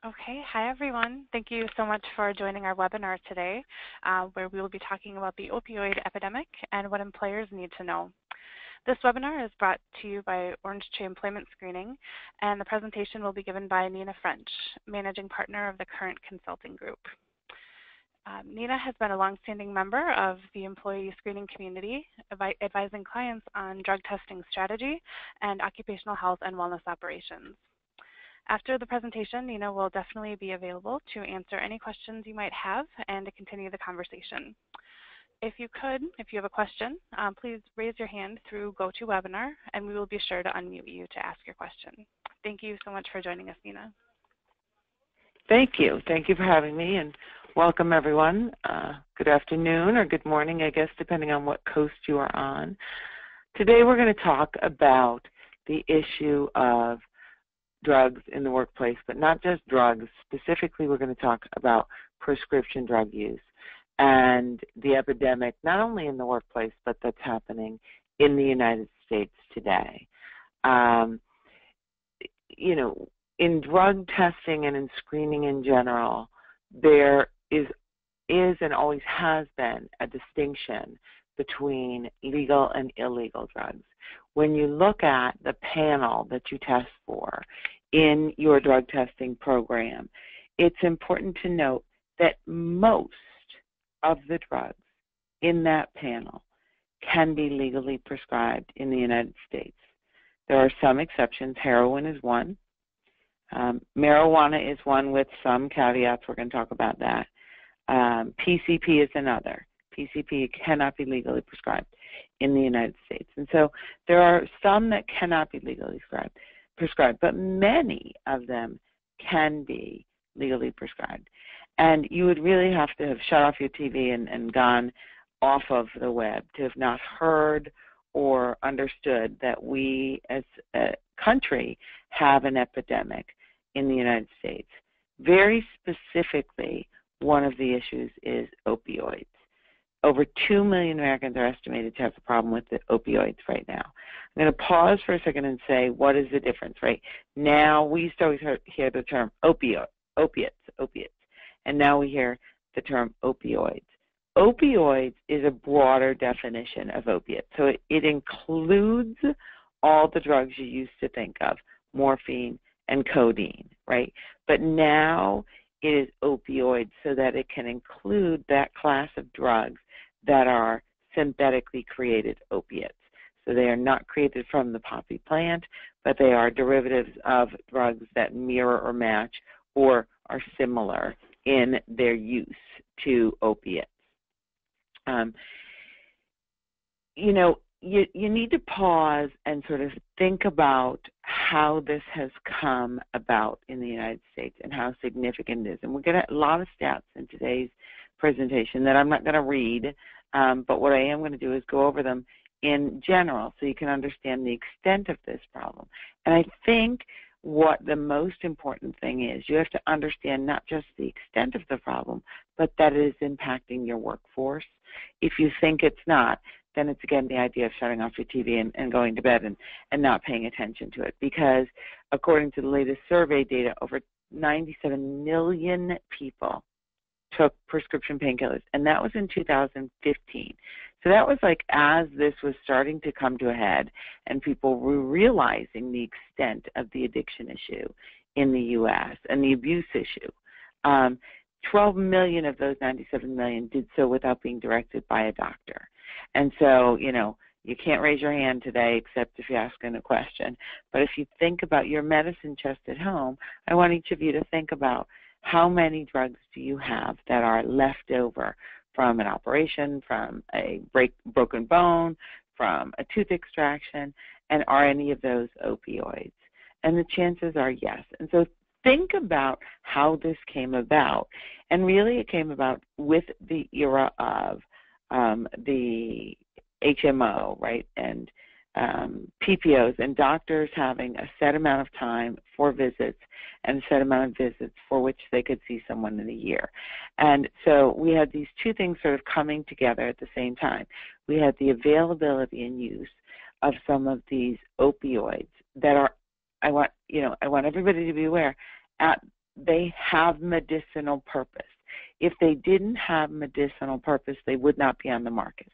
Okay, hi everyone. Thank you so much for joining our webinar today, where we will be talking about the opioid epidemic and what employers need to know. This webinar is brought to you by Orange Tree Employment Screening, and the presentation will be given by Nina French, Managing Partner of the Current Consulting Group. Nina has been a longstanding member of the employee screening community, advising clients on drug testing strategy and occupational health and wellness operations. After the presentation, Nina will definitely be available to answer any questions you might have and to continue the conversation. If you have a question, please raise your hand through GoToWebinar, and we will be sure to unmute you to ask your question. Thank you so much for joining us, Nina. Thank you. Thank you for having me, and welcome everyone. Good afternoon or good morning, I guess, depending on what coast you are on. Today we're going to talk about the issue of drugs in the workplace, but not just drugs. Specifically, we're going to talk about prescription drug use and the epidemic, not only in the workplace, but that's happening in the United States today. In drug testing and in screening in general, there is and always has been a distinction between legal and illegal drugs. When you look at the panel that you test for in your drug testing program, it's important to note that most of the drugs in that panel can be legally prescribed in the United States. There are some exceptions. Heroin is one. Marijuana is one with some caveats. We're going to talk about that. PCP is another. PCP cannot be legally prescribed in the United States. And so there are some that cannot be legally prescribed, but many of them can be legally prescribed. And you would really have to have shut off your TV and gone off of the web to have not heard or understood that we as a country have an epidemic in the United States. Very specifically, one of the issues is opioids. Over 2 million Americans are estimated to have a problem with the opioids right now. I'm going to pause for a second and say, what is the difference, right? Now, we used to always hear the term opiates, and now we hear the term opioids. Opioids is a broader definition of opiates. So it includes all the drugs you used to think of, morphine and codeine, right? But now it is opioids so that it can include that class of drugs that are synthetically created opiates. So they are not created from the poppy plant, but they are derivatives of drugs that mirror or match or are similar in their use to opiates. You need to pause and sort of think about how this has come about in the United States and how significant it is. And we're going to a lot of stats in today's presentation that I'm not going to read, but what I am going to do is go over them in general so you can understand the extent of this problem. And I think what the most important thing is, you have to understand not just the extent of the problem, but that it is impacting your workforce. If you think it's not, then it's, again, the idea of shutting off your TV and going to bed and not paying attention to it. Because according to the latest survey data, over 97 million people took prescription painkillers, and that was in 2015. So that was like as this was starting to come to a head and people were realizing the extent of the addiction issue in the U.S. and the abuse issue. 12 million of those 97 million did so without being directed by a doctor. And so, you can't raise your hand today except if you're asking a question. But if you think about your medicine chest at home, I want each of you to think about how many drugs do you have that are left over from an operation, from a broken bone, from a tooth extraction, and are any of those opioids? And the chances are yes. And so think about how this came about. And really it came about with the era of the HMO, right, and PPOs and doctors having a set amount of time for visits and a set amount of visits for which they could see someone in a year. And so we had these two things sort of coming together at the same time. We had the availability and use of some of these opioids that are, I want everybody to be aware, at they have medicinal purpose. If they didn't have medicinal purpose, they would not be on the market.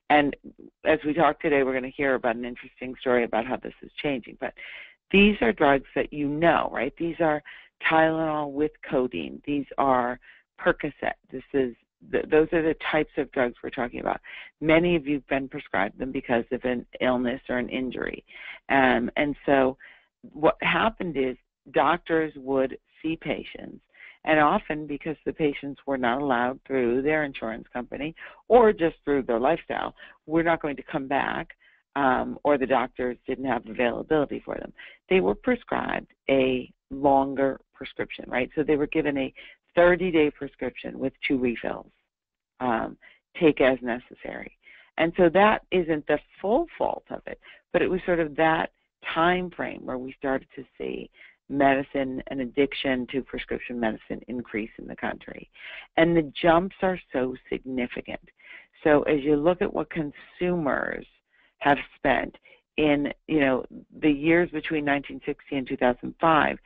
And as we talk today, we're going to hear about an interesting story about how this is changing. But these are drugs that you know, right? These are Tylenol with codeine. These are Percocet. Those are the types of drugs we're talking about. Many of you have been prescribed them because of an illness or an injury. And so what happened is doctors would see patients, and often because the patients were not allowed through their insurance company or just through their lifestyle, we're not going to come back, or the doctors didn't have availability for them. They were prescribed a longer prescription, right? So they were given a 30-day prescription with 2 refills, take as necessary. And so that isn't the full fault of it, but it was sort of that time frame where we started to see medicine and addiction to prescription medicine increase in the country. And the jumps are so significant. So as you look at what consumers have spent in, the years between 1960 and 2005,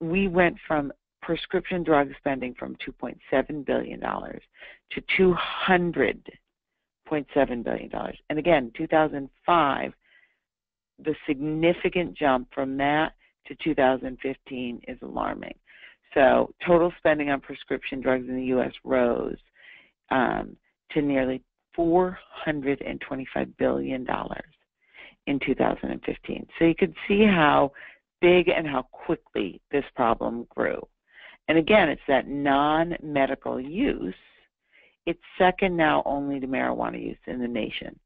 we went from prescription drug spending from $2.7 billion to $200.7 billion. And again, 2005, the significant jump from that to 2015 is alarming. So total spending on prescription drugs in the U.S. rose to nearly $425 billion in 2015. So you could see how big and how quickly this problem grew. And again, it's that non-medical use. It's second now only to marijuana use in the nation.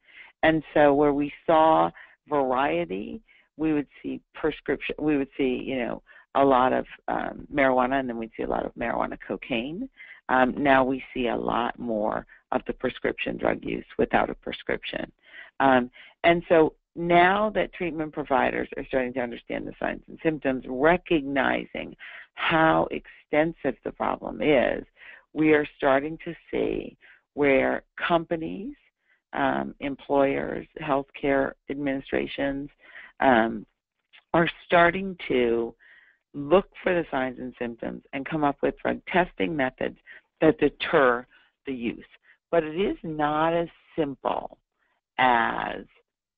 And so where we saw variety, we would see prescription, we would see, a lot of marijuana, and then we'd see a lot of marijuana cocaine. Now we see a lot more of the prescription drug use without a prescription. And so now that treatment providers are starting to understand the signs and symptoms, recognizing how extensive the problem is, we are starting to see where companies, employers, healthcare administrations are starting to look for the signs and symptoms and come up with drug testing methods that deter the use. But it is not as simple as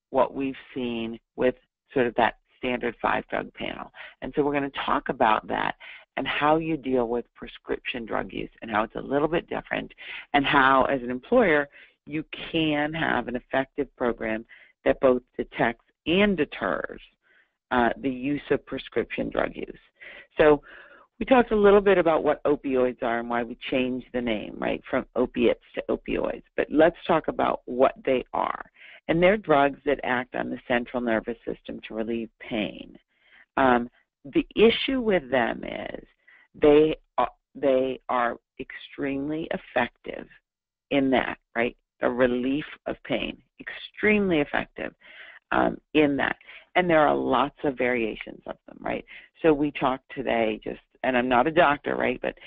what we've seen with sort of that standard 5-drug panel. And so we're going to talk about that and how you deal with prescription drug use and how it's a little bit different, and how, as an employer, you can have an effective program that both detects and deters the use of prescription drug use. So we talked a little bit about what opioids are and why we changed the name, right, from opiates to opioids. But let's talk about what they are. And they're drugs that act on the central nervous system to relieve pain. The issue with them is they are extremely effective in that, right? The relief of pain, extremely effective in that. And there are lots of variations of them, right? So we talked today and I'm not a doctor, right, but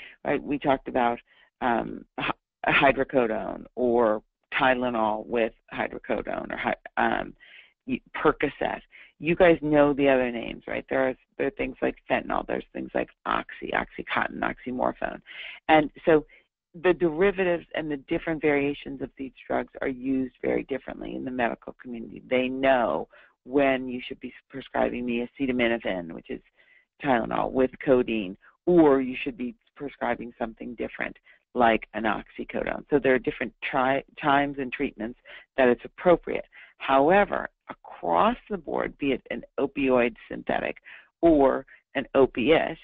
we talked about hydrocodone or Tylenol with hydrocodone or Percocet. You guys know the other names, right? There are things like fentanyl. There's things like Oxycontin, oxymorphone. And so the derivatives and the different variations of these drugs are used very differently in the medical community. They know when you should be prescribing the acetaminophen, which is Tylenol, with codeine, or you should be prescribing something different like an oxycodone. So there are different times and treatments that it's appropriate. However, across the board, be it an opioid synthetic or an opiate,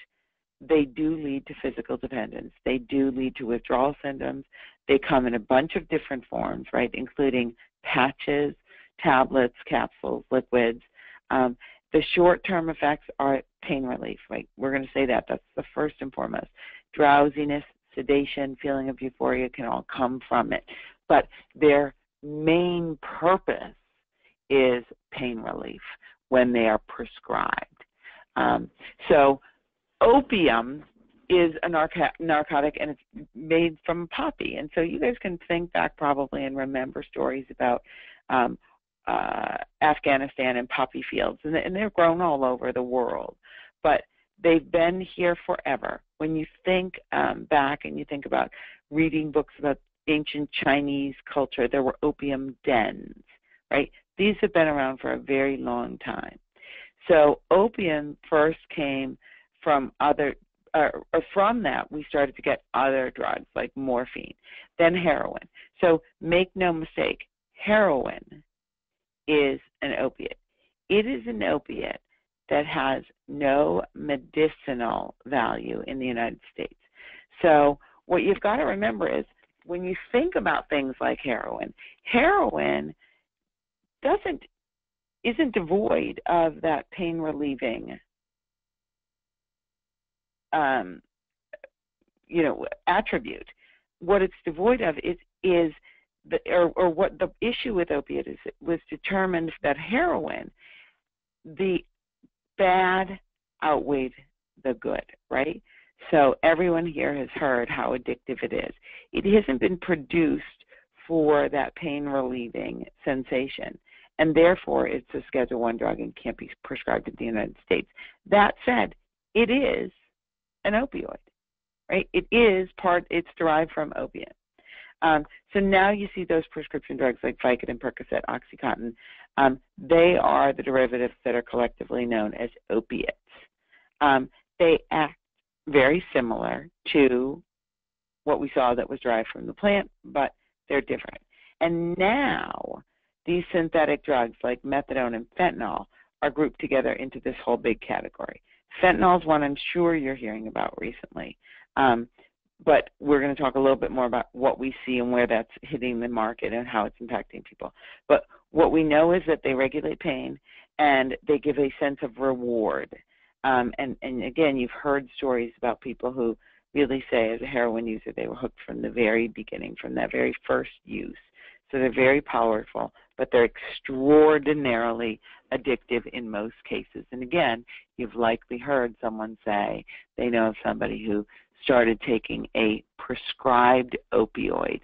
they do lead to physical dependence. They do lead to withdrawal symptoms. They come in a bunch of different forms, right, including patches, tablets, capsules, liquids. The short-term effects are pain relief, right? We're going to say that. That's the first and foremost. Drowsiness, sedation, feeling of euphoria can all come from it. But their main purpose is pain relief when they are prescribed. So opium is a narcotic, and it's made from poppy. And so you guys can think back probably and remember stories about Afghanistan and poppy fields, and they're grown all over the world. But they've been here forever. When you think back and you think about reading books about ancient Chinese culture, there were opium dens, right? These have been around for a very long time. So opium first came from from that we started to get other drugs like morphine, then heroin. So make no mistake, heroin is an opiate. It is an opiate that has no medicinal value in the United States. So what you've got to remember is when you think about things like heroin, heroin isn't devoid of that pain relieving attribute. What it's devoid of is what the issue with opiate is. It was determined that heroin, the bad outweighed the good, right? So everyone here has heard how addictive it is. It hasn't been produced for that pain relieving sensation, and therefore it's a Schedule I drug and can't be prescribed in the United States. That said, it is an opioid, right? It's derived from opium. So now you see those prescription drugs like Vicodin, Percocet, OxyContin. They are the derivatives that are collectively known as opiates. They act very similar to what we saw that was derived from the plant, but they're different. And now these synthetic drugs like methadone and fentanyl are grouped together into this whole big category. Fentanyl is one I'm sure you're hearing about recently. But we're going to talk a little bit more about what we see and where that's hitting the market and how it's impacting people. But what we know is that they regulate pain and they give a sense of reward. And again, you've heard stories about people who really say as a heroin user they were hooked from the very beginning, from that very first use. So they're very powerful, but they're extraordinarily addictive in most cases. And again, you've likely heard someone say they know of somebody who started taking a prescribed opioid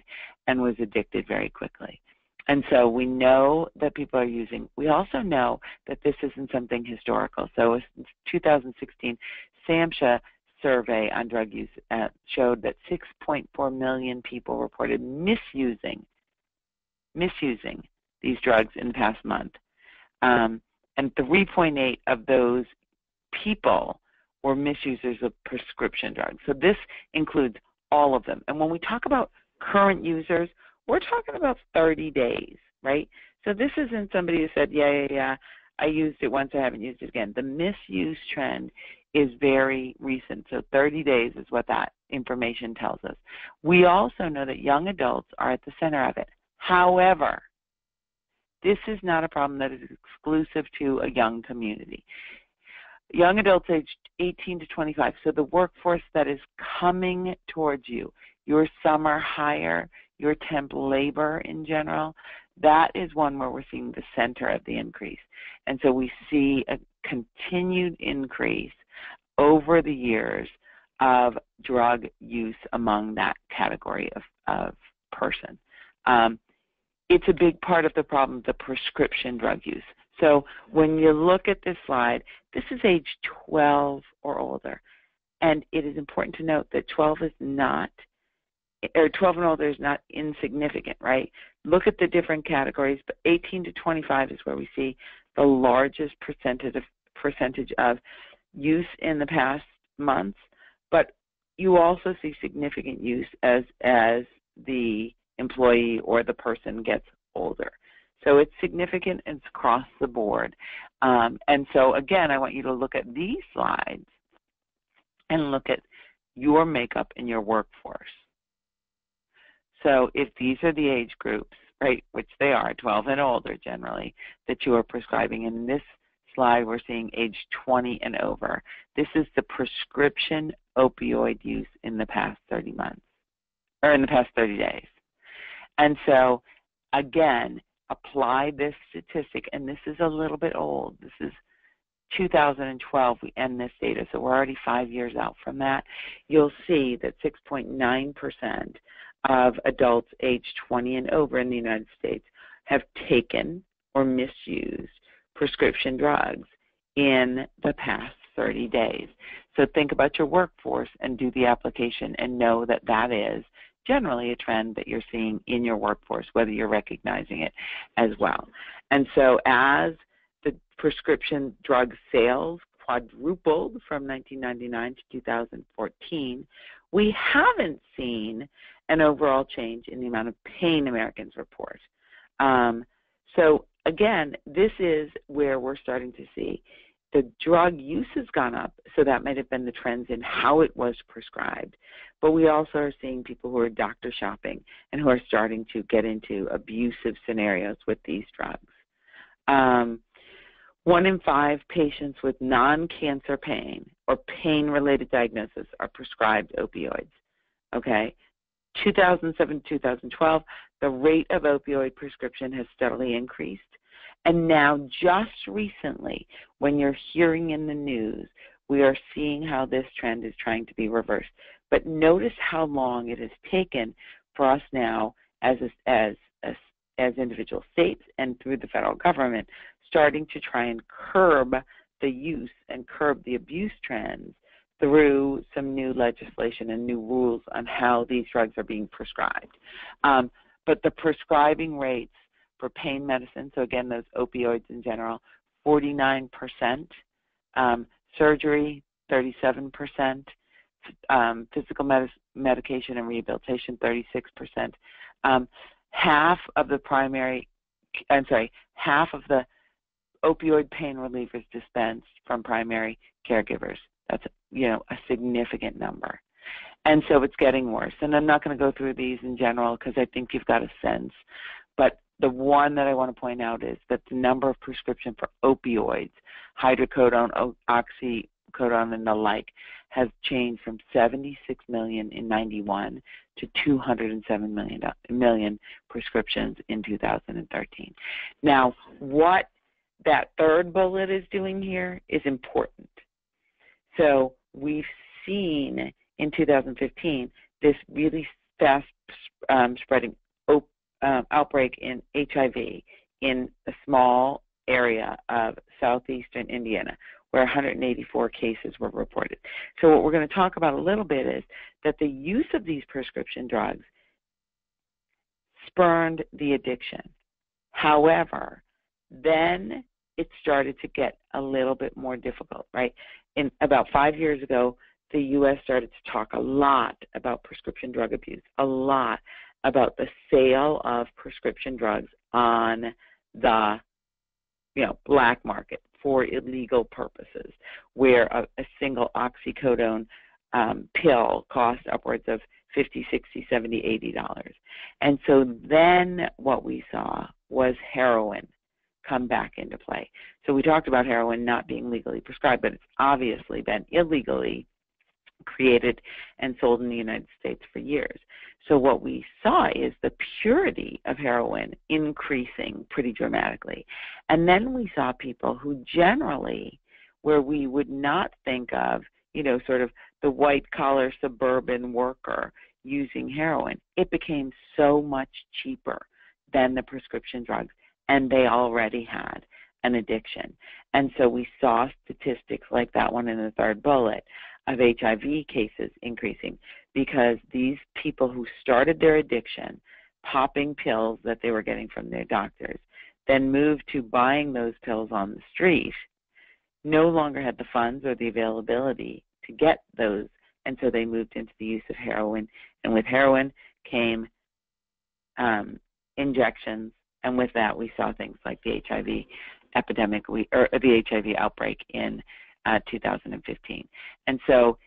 and was addicted very quickly. And so we know that people are using. We also know that this isn't something historical. So in 2016, SAMHSA survey on drug use showed that 6.4 million people reported misusing these drugs in the past month. And 3.8 of those people were misusers of prescription drugs. So this includes all of them. And when we talk about current users, we're talking about 30 days, right? So this isn't somebody who said, yeah, I used it once, I haven't used it again. The misuse trend is very recent. So 30 days is what that information tells us. We also know that young adults are at the center of it. However, this is not a problem that is exclusive to a young community. Young adults aged 18 to 25, so the workforce that is coming towards you, your summer hire, your temp labor in general, that is one where we're seeing the center of the increase. And so we see a continued increase over the years of drug use among that category of person. It's a big part of the problem, the prescription drug use. So when you look at this slide, this is age 12 or older. And it is important to note that 12 and older is not insignificant, right? Look at the different categories, but 18 to 25 is where we see the largest percentage of use in the past months, but you also see significant use as the employee or the person gets older. So it's significant, and it's across the board. And so, again, I want you to look at these slides and look at your makeup in your workforce. So if these are the age groups, right, which they are, 12 and older generally, that you are prescribing, and in this slide we're seeing age 20 and over. This is the prescription opioid use in the past 30 months, or in the past 30 days. And so, again, apply this statistic, and this is a little bit old. This is 2012, we end this data, so we're already 5 years out from that. You'll see that 6.9% of adults aged 20 and over in the United States have taken or misused prescription drugs in the past 30 days. So think about your workforce and do the application and know that that is generally a trend that you're seeing in your workforce, whether you're recognizing it as well. And so as the prescription drug sales quadrupled from 1999 to 2014, we haven't seen an overall change in the amount of pain Americans report. So again, this is where we're starting to see the drug use has gone up, so that might have been the trends in how it was prescribed. But we also are seeing people who are doctor shopping and who are starting to get into abusive scenarios with these drugs. 1 in 5 patients with non-cancer pain or pain-related diagnosis are prescribed opioids, okay? 2007 2012, the rate of opioid prescription has steadily increased. And now just recently, when you're hearing in the news, we are seeing how this trend is trying to be reversed. But notice how long it has taken for us now as individual states and through the federal government starting to try and curb the use and curb the abuse trends through some new legislation and new rules on how these drugs are being prescribed. But the prescribing rates for pain medicine, so again, those opioids in general, 49%, surgery, 37%, physical medication and rehabilitation, 36%. Half of the opioid pain relievers dispensed from primary caregivers. That's, a significant number. And so it's getting worse. And I'm not going to go through these in general because I think you've got a sense. But the one that I want to point out is that the number of prescription for opioids, hydrocodone, oxycodone, and the like, has changed from 76 million in 91 to 207 million prescriptions in 2013. Now, what that third bullet is doing here is important. So we've seen in 2015 this really fast spreading outbreak in HIV in a small area of southeastern Indiana, where 184 cases were reported. So what we're going to talk about a little bit is that the use of these prescription drugs spurned the addiction. However, then it started to get a little bit more difficult, right? In about 5 years ago, the U.S. started to talk a lot about prescription drug abuse, a lot about the sale of prescription drugs on the black market for illegal purposes, where a single oxycodone pill cost upwards of $50, $60, $70, $80. And so then what we saw was heroin come back into play. So we talked about heroin not being legally prescribed, but it's obviously been illegally created and sold in the United States for years. So what we saw is the purity of heroin increasing pretty dramatically. And then we saw people who generally, where we would not think of, sort of the white-collar suburban worker using heroin, it became so much cheaper than the prescription drugs, and they already had an addiction. And so we saw statistics like that one in the third bullet of HIV cases increasing because these people who started their addiction popping pills that they were getting from their doctors, then moved to buying those pills on the street, no longer had the funds or the availability to get those, and so they moved into the use of heroin. And with heroin came injections, and with that we saw things like the HIV epidemic, or the HIV outbreak in 2015. And so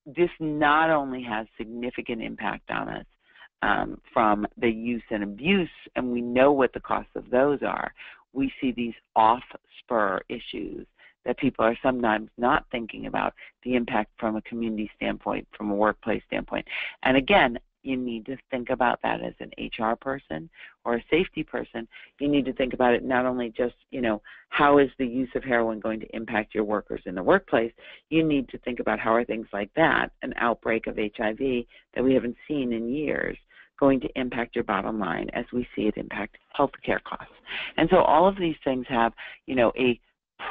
this not only has significant impact on us from the use and abuse, and we know what the costs of those are, we see these off-spur issues that people are sometimes not thinking about the impact from a community standpoint, from a workplace standpoint. And again, you need to think about that as an HR person or a safety person. You need to think about it not only just, how is the use of heroin going to impact your workers in the workplace. You need to think about how are things like that, an outbreak of HIV that we haven't seen in years, going to impact your bottom line as we see it impact healthcare costs. And so all of these things have, a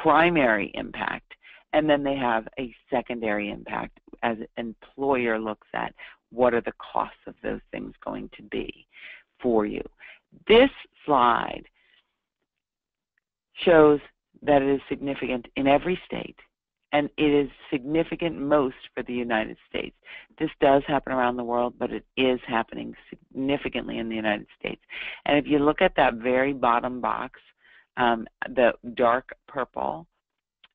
primary impact. And then they have a secondary impact as an employer looks at what are the costs of those things going to be for you. This slide shows that it is significant in every state, and it is significant most for the United States. This does happen around the world, but it is happening significantly in the United States. And if you look at that very bottom box, the dark purple,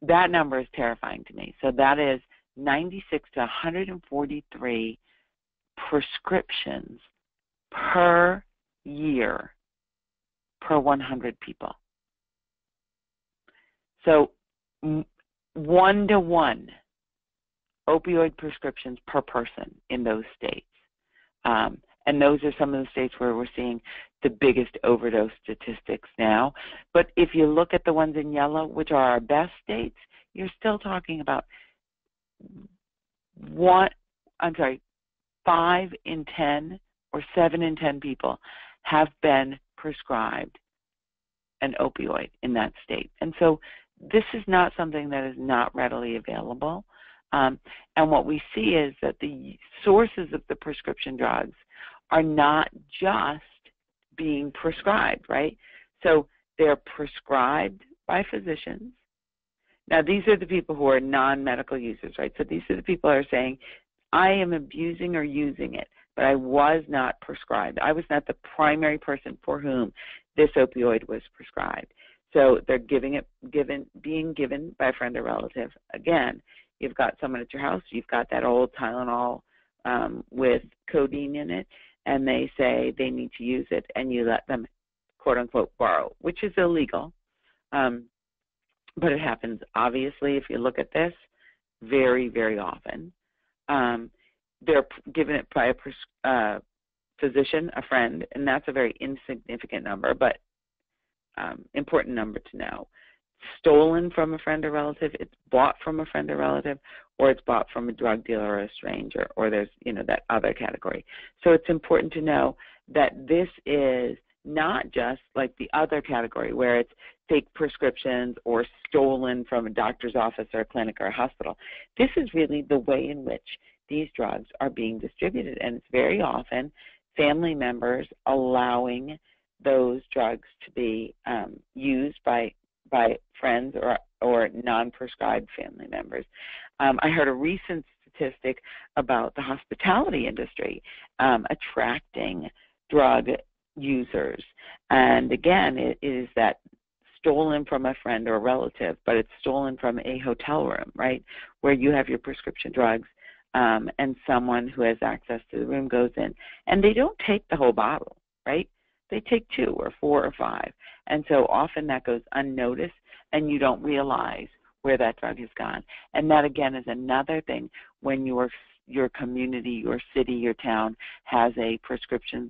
that number is terrifying to me. So that is 96 to 143 prescriptions per year per 100 people. So 1-to-1 opioid prescriptions per person in those states. And those are some of the states where we're seeing the biggest overdose statistics now. But if you look at the ones in yellow, which are our best states, you're still talking about 5 in 10 or 7 in 10 people have been prescribed an opioid in that state. And so this is not something that is not readily available. And what we see is that the sources of the prescription drugs are not just being prescribed, right? So they're prescribed by physicians. Now, these are the people who are non-medical users, right? So these are the people who are saying, I am abusing or using it, but I was not prescribed. I was not the primary person for whom this opioid was prescribed. So they're being given by a friend or relative. Again, you've got someone at your house, you've got that old Tylenol with codeine in it, and they say they need to use it, and you let them, quote unquote, borrow, which is illegal. But it happens, obviously, if you look at this, very, very often. They're given it by a physician, a friend, and that's a very insignificant number, but important number to know. Stolen from a friend or relative, it's bought from a friend or relative, or it's bought from a drug dealer or a stranger, or there's, that other category. So it's important to know that this is not just like the other category where it's fake prescriptions or stolen from a doctor's office or a clinic or a hospital. This is really the way in which these drugs are being distributed, and it's very often family members allowing those drugs to be used by friends or non-prescribed family members. I heard a recent statistic about the hospitality industry attracting drug users. And again, it is that stolen from a friend or a relative, but it's stolen from a hotel room, right, where you have your prescription drugs and someone who has access to the room goes in. And they don't take the whole bottle, right? They take 2 or 4 or 5. And so often that goes unnoticed, and you don't realize where that drug has gone. And that, again, is another thing when your community, your city, your town has a prescription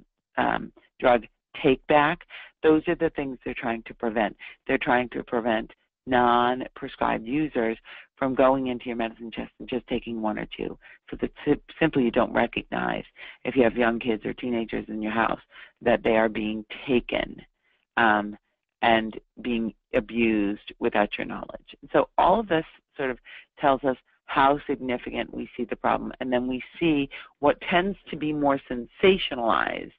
drug take back. Those are the things they're trying to prevent. They're trying to prevent non-prescribed users from going into your medicine chest and just taking 1 or 2, so that simply you don't recognize, if you have young kids or teenagers in your house, that they are being taken and being abused without your knowledge. So all of this sort of tells us how significant we see the problem, and then we see what tends to be more sensationalized,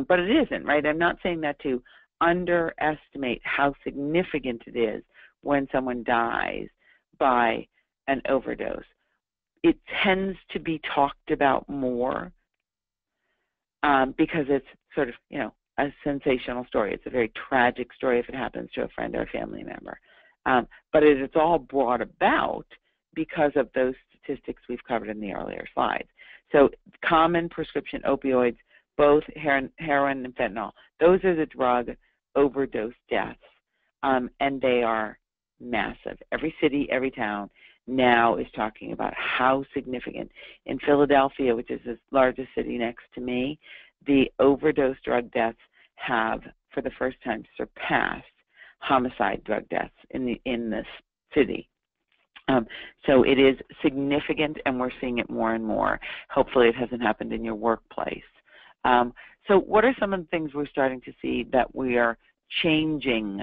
but it isn't, right? I'm not saying that to underestimate how significant it is when someone dies by an overdose. It tends to be talked about more because it's sort of, a sensational story. It's a very tragic story if it happens to a friend or a family member. But it's all brought about because of those statistics we've covered in the earlier slides. So common prescription opioids, both heroin and fentanyl, those are the drug overdose deaths, and they are massive. Every city, every town now is talking about how significant. In Philadelphia, which is the largest city next to me, the overdose drug deaths have, for the first time, surpassed homicide drug deaths in this city. So it is significant, and we're seeing it more and more. Hopefully it hasn't happened in your workplace. So what are some of the things we're starting to see that we are changing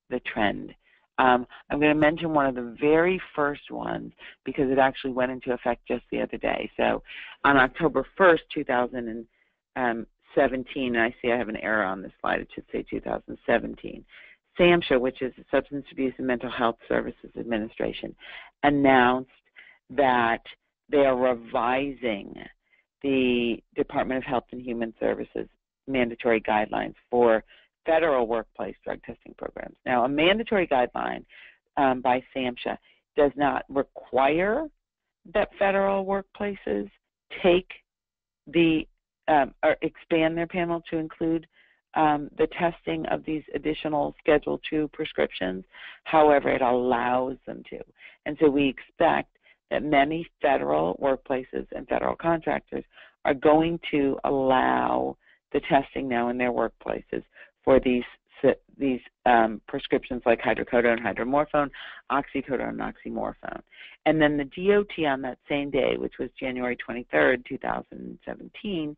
the trend I'm going to mention one of the very first ones because it actually went into effect just the other day. So on October 1st, 2017, and I see I have an error on this slide, it should say 2017, SAMHSA, which is the Substance Abuse and Mental Health Services Administration, announced that they are revising the Department of Health and Human Services mandatory guidelines for federal workplace drug testing programs. Now, a mandatory guideline by SAMHSA does not require that federal workplaces take the or expand their panel to include the testing of these additional Schedule II prescriptions. However, it allows them to. And so we expect that many federal workplaces and federal contractors are going to allow the testing now in their workplaces for these prescriptions like hydrocodone, hydromorphone, oxycodone, and oxymorphone. And then the DOT on that same day, which was January 23rd, 2017,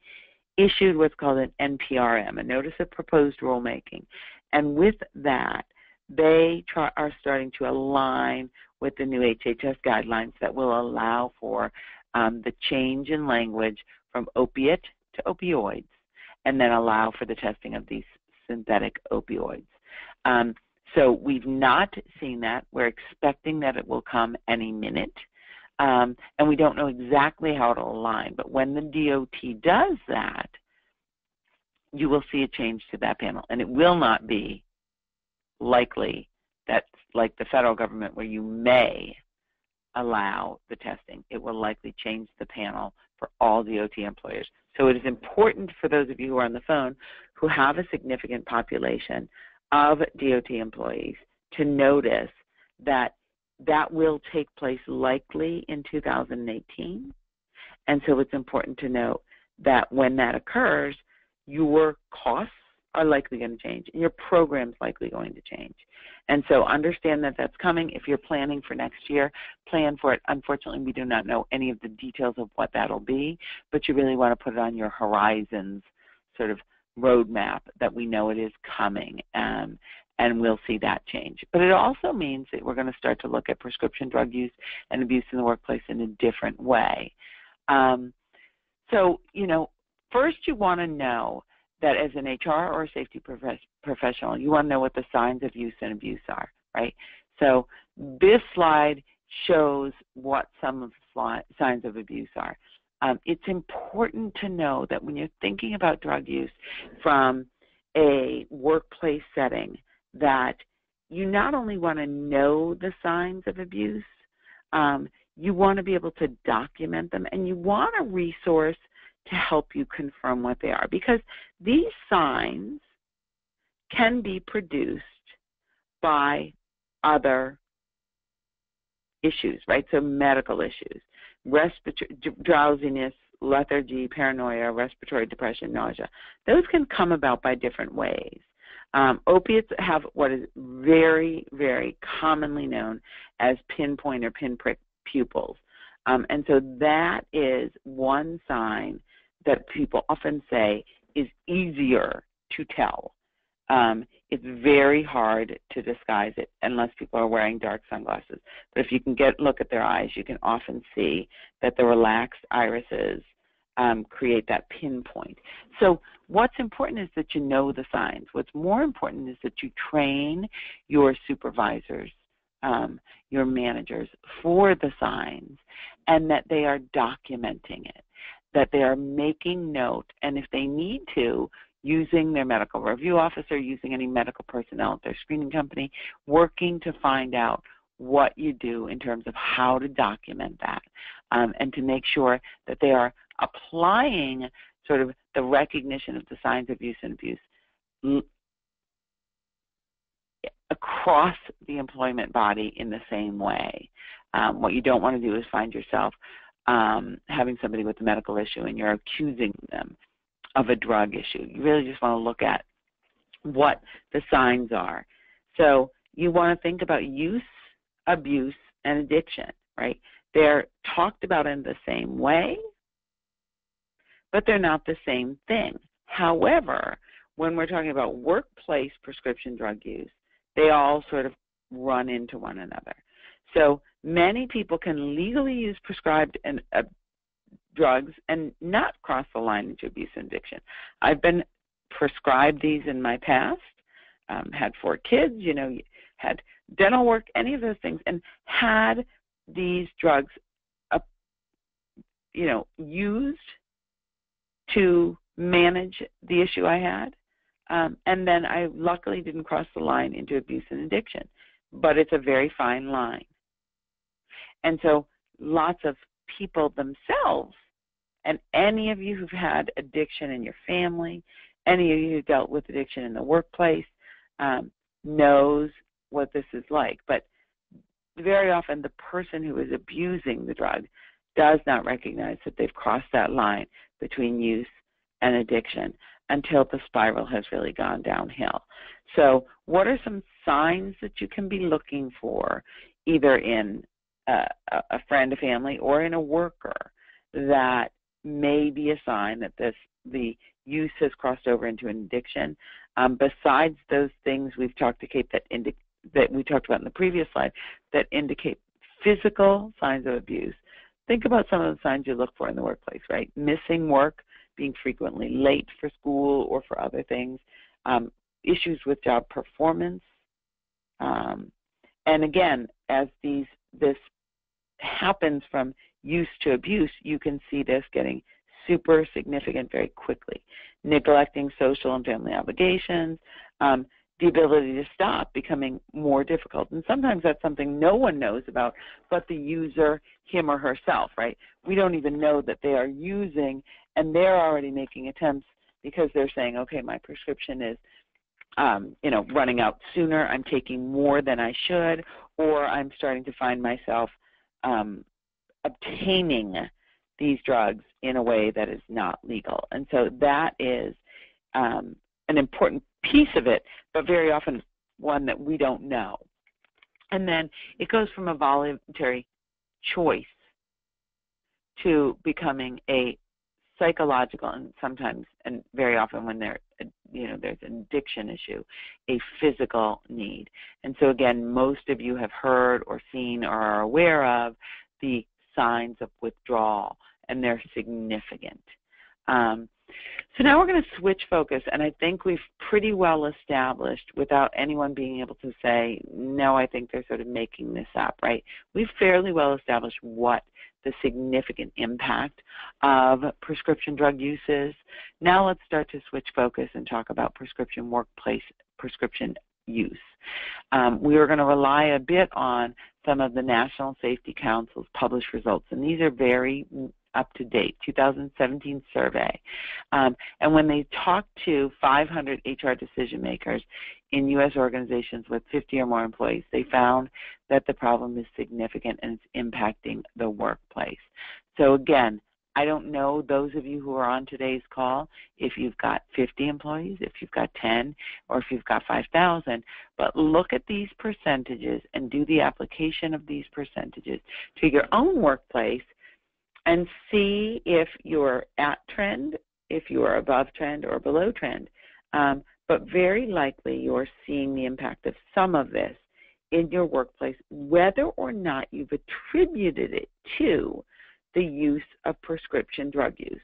issued what's called an NPRM, a Notice of Proposed Rulemaking. And with that, they are starting to align with the new HHS guidelines that will allow for the change in language from opiate to opioids, and then allow for the testing of these synthetic opioids. So we've not seen that. We're expecting that it will come any minute. And we don't know exactly how it'll align. But when the DOT does that, you will see a change to that panel. And it will not be likely that, like the federal government, where you may allow the testing. It will likely change the panel for all DOT employers. So it is important for those of you who are on the phone who have a significant population of DOT employees to notice that that will take place likely in 2018. And so it's important to note that when that occurs, your costs are likely going to change and your program's likely going to change. And so understand that that's coming. If you're planning for next year, plan for it. Unfortunately, we do not know any of the details of what that'll be, but you really want to put it on your horizons sort of roadmap that we know it is coming, and we'll see that change. But it also means that we're going to start to look at prescription drug use and abuse in the workplace in a different way. So, you know, first you want to know that as an HR or a safety professional, you want to know what the signs of use and abuse are, right? So this slide shows what some of the signs of abuse are. It's important to know that when you're thinking about drug use from a workplace setting, that you not only want to know the signs of abuse, you want to be able to document them, and you want a resource to help you confirm what they are, because these signs can be produced by other issues, right? So medical issues, drowsiness, lethargy, paranoia, respiratory depression, nausea. Those can come about by different ways. Opiates have what is very, very commonly known as pinpoint or pinprick pupils. And so that is one sign that people often say is easier to tell. It's very hard to disguise it unless people are wearing dark sunglasses. But if you can look at their eyes, you can often see that the relaxed irises create that pinpoint. So what's important is that you know the signs. What's more important is that you train your supervisors, your managers for the signs, and that they are documenting it, that they are making note, and if they need to, using their medical review officer, using any medical personnel at their screening company, working to find out what you do in terms of how to document that, and to make sure that they are applying sort of the recognition of the signs of use and abuse across the employment body in the same way. What you don't want to do is find yourself having somebody with a medical issue and you're accusing them of a drug issue. You really just want to look at what the signs are. So you want to think about use, abuse, and addiction, right? They're talked about in the same way, but they're not the same thing. However, when we're talking about workplace prescription drug use, they all sort of run into one another. So many people can legally use prescribed drugs and not cross the line into abuse and addiction. I've been prescribed these in my past, had 4 kids, had dental work, any of those things, and had these drugs, used to manage the issue I had. And then I luckily didn't cross the line into abuse and addiction, but it's a very fine line. And so lots of people themselves, and any of you who've had addiction in your family, any of you who dealt with addiction in the workplace, knows what this is like. But very often the person who is abusing the drug does not recognize that they've crossed that line between use and addiction until the spiral has really gone downhill. So what are some signs that you can be looking for, either in a friend, a family, or in a worker, that may be a sign that the use has crossed over into an addiction? Besides those things we've talked to Kate that we talked about in the previous slide that indicate physical signs of abuse, think about some of the signs you look for in the workplace, right? Missing work, being frequently late for school or for other things, issues with job performance. And again, as this happens from use to abuse, you can see this getting super significant very quickly. Neglecting social and family obligations, the ability to stop becoming more difficult. And sometimes that's something no one knows about but the user, him or herself, right? We don't even know that they are using, and they're already making attempts because they're saying, okay, my prescription is running out sooner, I'm taking more than I should, or I'm starting to find myself obtaining these drugs in a way that is not legal. And so that is an important piece of it, but very often one that we don't know. And then it goes from a voluntary choice to becoming a psychological, and sometimes, and very often when there's an addiction issue, a physical need. And so again, most of you have heard or seen or are aware of the signs of withdrawal, and they're significant. So now we're going to switch focus, and I think we've pretty well established, without anyone being able to say, no, I think they're sort of making this up, right? We've fairly well established what the significant impact of prescription drug use is. Now let's start to switch focus and talk about prescription workplace prescription use. We are going to rely a bit on some of the National Safety Council's published results, and these are very up-to-date, 2017 survey. And when they talked to 500 HR decision makers in U.S. organizations with 50 or more employees, they found that the problem is significant and it's impacting the workplace. So again, I don't know those of you who are on today's call if you've got 50 employees, if you've got 10, or if you've got 5,000, but look at these percentages and do the application of these percentages to your own workplace and see if you're at trend, if you are above trend or below trend. But very likely you're seeing the impact of some of this in your workplace, whether or not you've attributed it to the use of prescription drug use.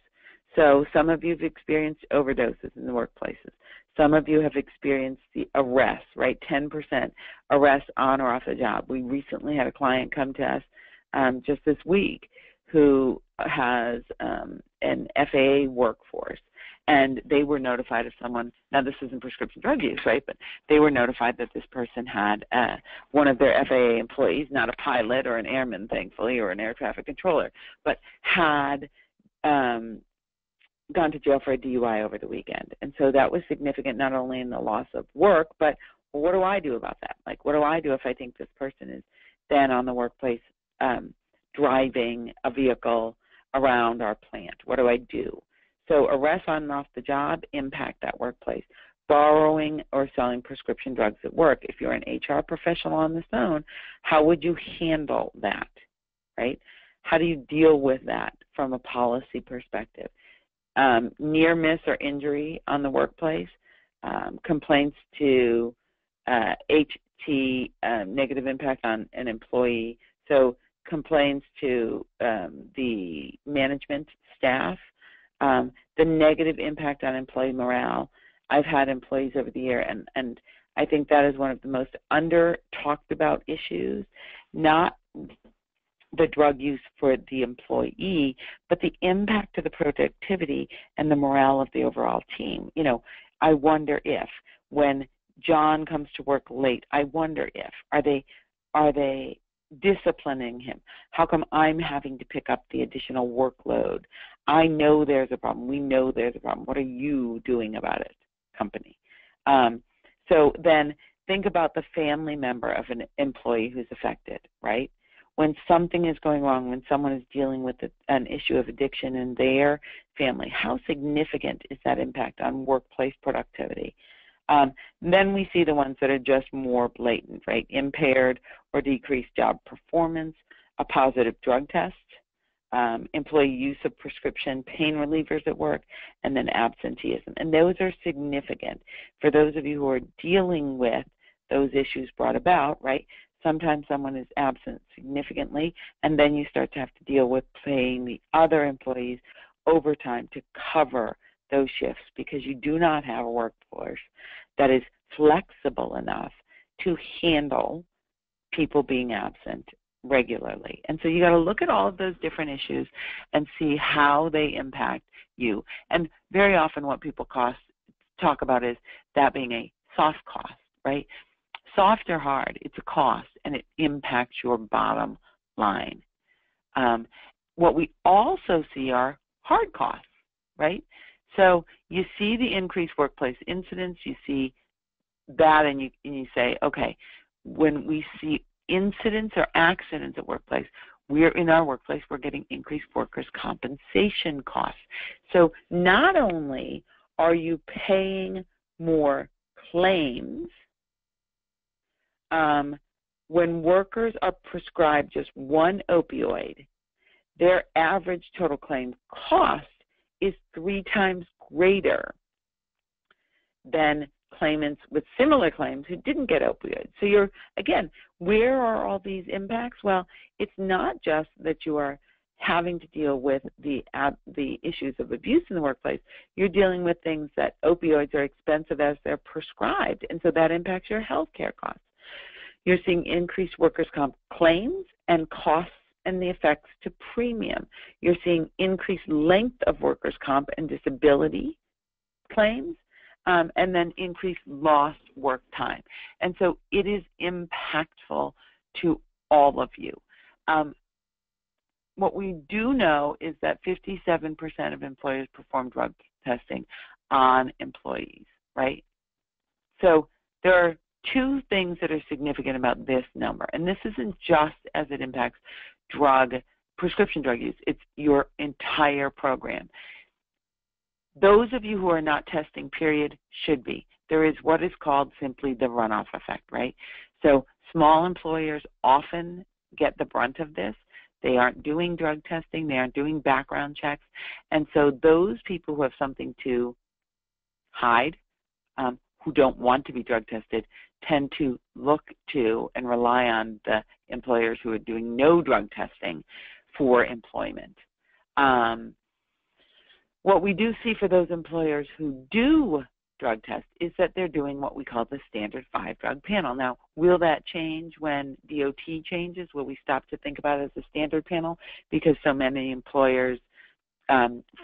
So some of you have experienced overdoses in the workplaces. Some of you have experienced the arrests, right, 10% arrests on or off the job. We recently had a client come to us just this week who has an FAA workforce, and they were notified of someone. Now this isn't prescription drug use, right, but they were notified that this person had one of their FAA employees, not a pilot or an airman, thankfully, or an air traffic controller, but had gone to jail for a DUI over the weekend. And so that was significant, not only in the loss of work, but what do I do about that? Like, what do I do if I think this person is then on the workplace driving a vehicle around our plant? What do I do? So arrests on and off the job impact that workplace. Borrowing or selling prescription drugs at work. If you're an HR professional on the phone, how would you handle that, right? How do you deal with that from a policy perspective? Near miss or injury on the workplace, complaints to negative impact on an employee. So complaints to the management staff, the negative impact on employee morale. I've had employees over the year, and I think that is one of the most under-talked about issues, not the drug use for the employee, but the impact to the productivity and the morale of the overall team. You know, I wonder if when John comes to work late, I wonder if, are they disciplining him? How come I'm having to pick up the additional workload? I know there's a problem. We know there's a problem. What are you doing about it, company? So then think about the family member of an employee who's affected, right? When something is going wrong, when someone is dealing with an issue of addiction in their family, how significant is that impact on workplace productivity? Then we see the ones that are just more blatant, right? Impaired or decreased job performance, a positive drug test, employee use of prescription pain relievers at work, and then absenteeism. And those are significant. For those of you who are dealing with those issues brought about, right? Sometimes someone is absent significantly, and then you start to have to deal with paying the other employees overtime to cover those shifts because you do not have a workforce that is flexible enough to handle people being absent regularly. And so you got to look at all of those different issues and see how they impact you. And very often what people talk about is that being a soft cost, right? Soft or hard, it's a cost, and it impacts your bottom line. What we also see are hard costs, right? So you see the increased workplace incidents, you see that, and you say, okay, when we see incidents or accidents at workplace, in our workplace, we're getting increased workers' compensation costs. So not only are you paying more claims, when workers are prescribed just one opioid, their average total claim cost is 3 times greater than claimants with similar claims who didn't get opioids. So again, where are all these impacts? Well, it's not just that you are having to deal with the issues of abuse in the workplace. You're dealing with things that opioids are expensive as they're prescribed, and so that impacts your health care costs. You're seeing increased workers' comp claims and costs and the effects to premium. You're seeing increased length of workers' comp and disability claims, and then increased lost work time. And so it is impactful to all of you. What we do know is that 57% of employers perform drug testing on employees, right? So there are 2 things that are significant about this number, and this isn't just as it impacts prescription drug use, it's your entire program. Those of you who are not testing, period, should be. There is what is called simply the runoff effect, right? So small employers often get the brunt of this. They aren't doing drug testing, they aren't doing background checks, and so those people who have something to hide, who don't want to be drug tested, tend to look to and rely on the employers who are doing no drug testing for employment. What we do see for those employers who do drug test is that they're doing what we call the standard 5-drug panel. Now, will that change when DOT changes? Will we stop to think about it as a standard panel because so many employers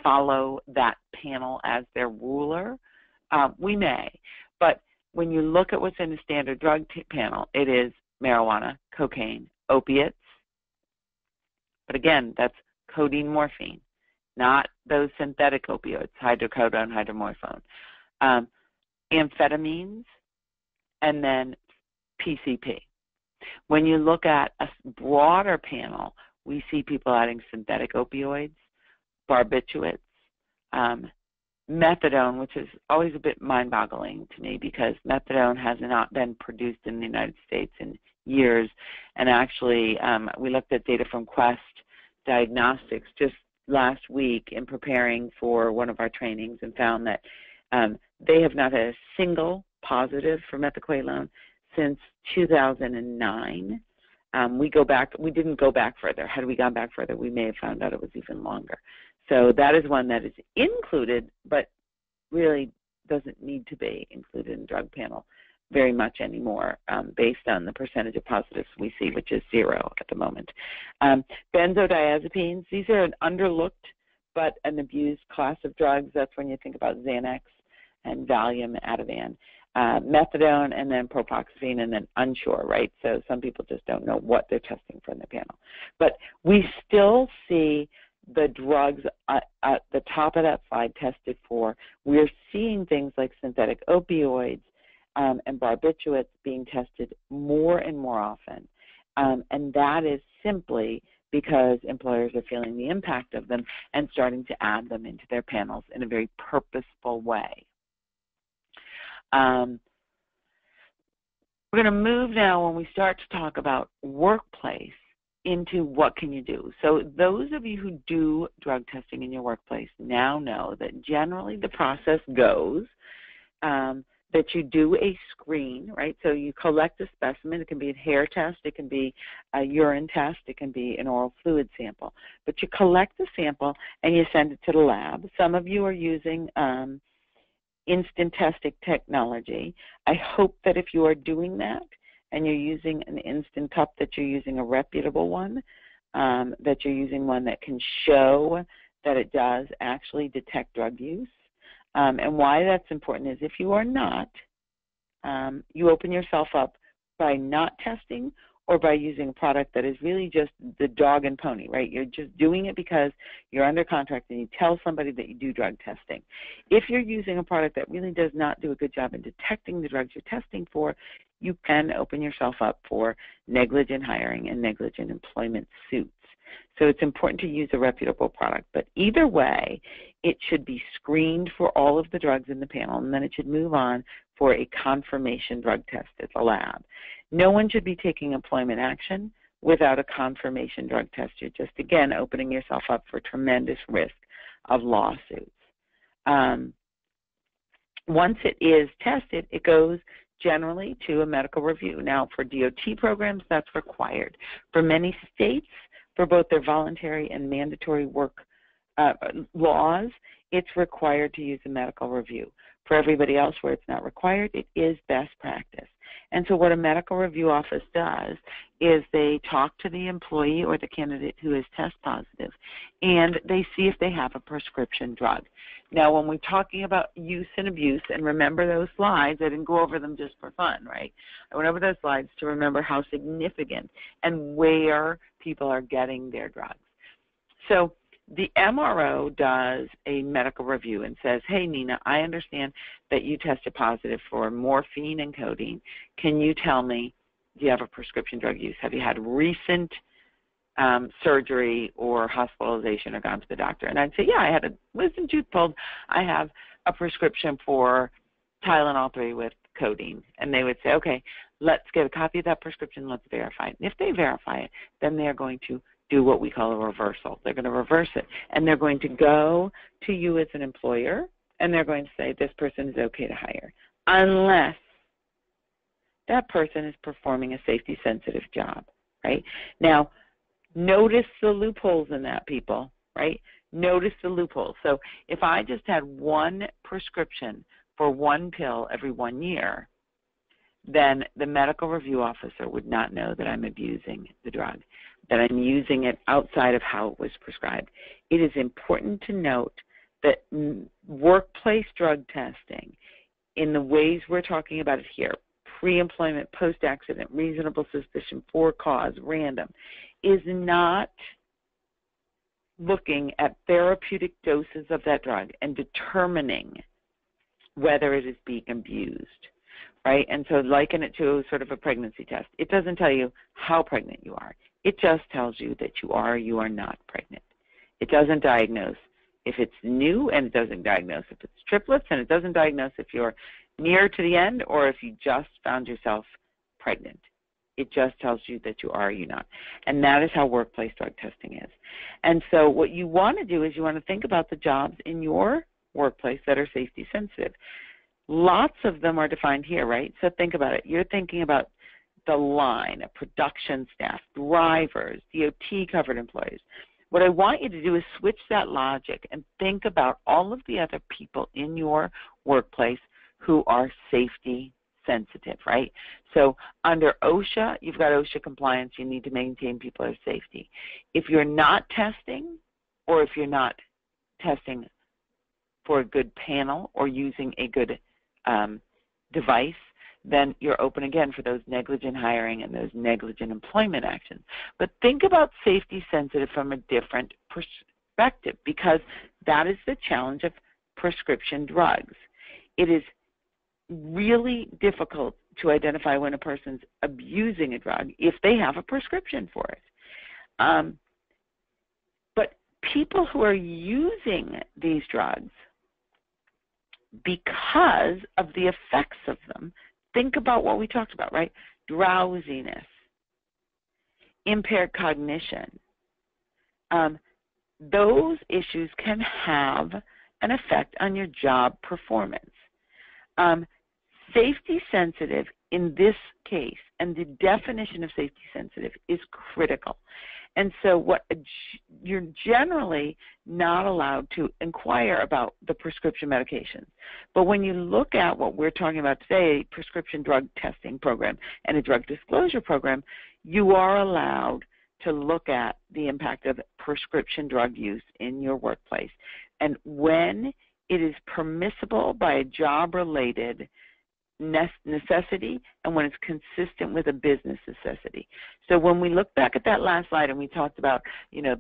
follow that panel as their ruler? We may, but when you look at what's in the standard drug panel, it is marijuana, cocaine, opiates, but again, that's codeine, morphine, not those synthetic opioids, hydrocodone, hydromorphone, amphetamines, and then PCP. When you look at a broader panel, we see people adding synthetic opioids, barbiturates, methadone, which is always a bit mind-boggling to me because methadone has not been produced in the United States in years. And actually, we looked at data from Quest Diagnostics just last week in preparing for one of our trainings and found that they have not had a single positive for methaqualone since 2009. We didn't go back further. Had we gone back further, we may have found out it was even longer. So that is one that is included, but really doesn't need to be included in drug panel very much anymore, based on the percentage of positives we see, which is 0 at the moment. Benzodiazepines, these are an underlooked but an abused class of drugs. That's when you think about Xanax and Valium, Ativan. Methadone, and then propoxyphene, and then unsure, right? So some people just don't know what they're testing for in the panel. But we still see the drugs at the top of that slide tested for. We're seeing things like synthetic opioids and barbiturates being tested more and more often. And that is simply because employers are feeling the impact of them and starting to add them into their panels in a very purposeful way. We're going to move now, when we start to talk about workplace, into what can you do. So those of you who do drug testing in your workplace now know that generally the process goes that you do a screen, right? So you collect a specimen. It can be a hair test. It can be a urine test. It can be an oral fluid sample. But you collect the sample and you send it to the lab. Some of you are using instant testing technology. I hope that if you are doing that and you're using an instant cup, that you're using a reputable one, that you're using one that can show that it does actually detect drug use. And why that's important is if you are not, you open yourself up by not testing or by using a product that is really just the dog and pony, right? You're just doing it because you're under contract and you tell somebody that you do drug testing. If you're using a product that really does not do a good job in detecting the drugs you're testing for, you can open yourself up for negligent hiring and negligent employment suits. So it's important to use a reputable product. But either way, it should be screened for all of the drugs in the panel, and then it should move on for a confirmation drug test at the lab. No one should be taking employment action without a confirmation drug test. You're just, again, opening yourself up for tremendous risk of lawsuits. Once it is tested, it goes generally to a medical review. Now, for DOT programs, that's required. For many states, for both their voluntary and mandatory work laws, it's required to use a medical review. For everybody else where it's not required, it is best practice. And so what a medical review office does is they talk to the employee or the candidate who is test positive, and they see if they have a prescription drug. Now, when we're talking about use and abuse, and remember those slides, I didn't go over them just for fun, right? I went over those slides to remember how significant and where people are getting their drugs. So the MRO does a medical review and says, hey, Nina, I understand that you tested positive for morphine and codeine. Can you tell me, do you have a prescription drug use? Have you had recent surgery or hospitalization or gone to the doctor? And I'd say, yeah, I had a wisdom tooth pulled. I have a prescription for Tylenol 3 with codeine. And they would say, okay, let's get a copy of that prescription. Let's verify it. And if they verify it, then they're going to do what we call a reversal. They're going to reverse it. And they're going to go to you as an employer, and they're going to say this person is okay to hire, unless that person is performing a safety-sensitive job, right? Now, notice the loopholes in that, people, right? Notice the loopholes. So if I just had one prescription for one pill every 1 year, then the medical review officer would not know that I'm abusing the drug, that I'm using it outside of how it was prescribed. It is important to note that workplace drug testing, in the ways we're talking about it here, pre-employment, post-accident, reasonable suspicion, for cause, random, is not looking at therapeutic doses of that drug and determining whether it is being abused. Right? And so liken it to sort of a pregnancy test. It doesn't tell you how pregnant you are. It just tells you that you are or you are not pregnant. It doesn't diagnose if it's new, and it doesn't diagnose if it's triplets, and it doesn't diagnose if you're near to the end or if you just found yourself pregnant. It just tells you that you are or you're not. And that is how workplace drug testing is. And so what you want to do is you want to think about the jobs in your workplace that are safety sensitive. Lots of them are defined here, right? So think about it. You're thinking about the line, production staff, drivers, DOT-covered employees. What I want you to do is switch that logic and think about all of the other people in your workplace who are safety sensitive, right? So under OSHA, you've got OSHA compliance. You need to maintain people's safety. If you're not testing, or if you're not testing for a good panel or using a good device, then you're open again for those negligent hiring and those negligent employment actions. But think about safety sensitive from a different perspective, because that is the challenge of prescription drugs. It is really difficult to identify when a person's abusing a drug if they have a prescription for it. But people who are using these drugs because of the effects of them, think about what we talked about, right? Drowsiness, impaired cognition. Those issues can have an effect on your job performance. Safety sensitive in this case, and the definition of safety sensitive is critical. And so you're generally not allowed to inquire about the prescription medications. But when you look at what we're talking about today, a prescription drug testing program and a drug disclosure program, you are allowed to look at the impact of prescription drug use in your workplace. And when it is permissible by a job-related necessity and when it's consistent with a business necessity. So when we look back at that last slide and we talked about,